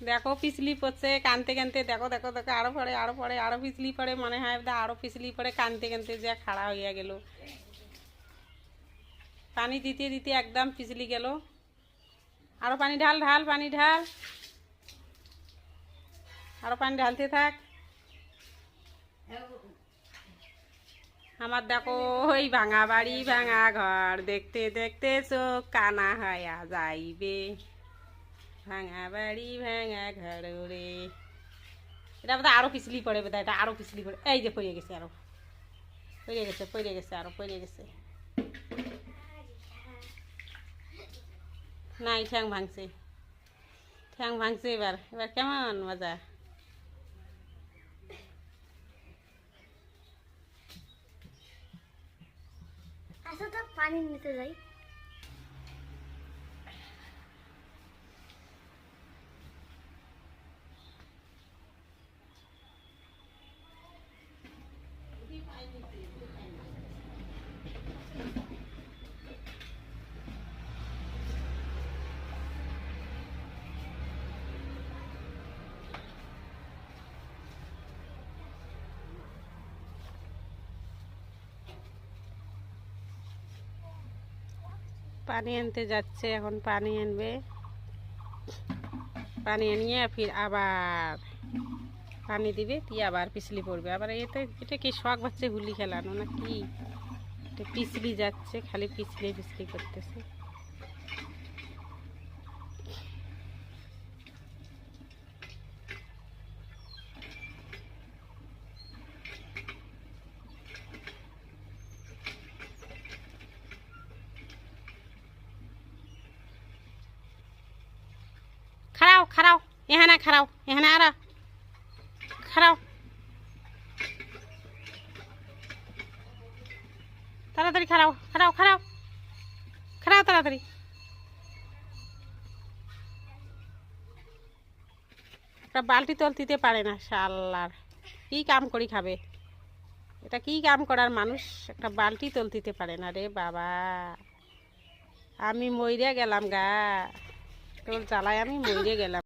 দেখো পিছলি পড়ছে কানতে কানতে, দেখো দেখো দেখো, আরো পড়ে আরো পড়ে, আরো পিছলি পড়ে, মনে হয় আরো পিছলি পড়ে, কানতে কানতে যে খাড়া হইয়া গেল। পানি দিতে দিতে একদম পিছলি গেল। আরো পানি ঢাল, ঢাল পানি ঢাল, আরো পানি ঢালতে থাক। আমার দেখো ওই ভাঙা বাড়ি ভাঙা ঘর দেখতে দেখতে চোখ কানা হইয়া যাইবে। ভাঙা বাড়ি ভাঙা ঘর রে। এটা বোধহয় আরো পিছলি পড়ে, বোধহয় এটা আরো পিছলি পড়ে। এই যে পড়ে গেছে, আরো পড়ে গেছে, পড়ে গেছে, আরো পড়ে গেছে। নাই, ঠ্যাং ভাঙছে, ঠ্যাং ভাঙছে। এবার এবার কেমন মজা। আচ্ছা তো পানি নিতে যাই। পানি আনতে যাচ্ছে, এখন পানি আনবে। পানি আনিয়ে ফির আবার পানি দিবে, দিয়ে আবার পিছলি পড়বে। আবার এটা কি শখ বাচ্চা হুলি খেলানো না কি? এটা পিছলি যাচ্ছে, খালি পিছলি পিছলি করতেছে। খাড়াও খাড়াও, এখানে খাড়াও, এখানে আরা খাড়াও, তাড়াতাড়ি খাড়াও, খাড়াও খাড়াও, খাড়াও তাড়াতাড়ি। একটা বালতি তলতিতে পারে না শালার, কি কাম করি খাবে? এটা কি কাম করার মানুষ? একটা বালতি তলতিতে পারে না রে বাবা। আমি মইরে গেলাম গা, তোর জ্বালায় আমি মইরে গেলাম।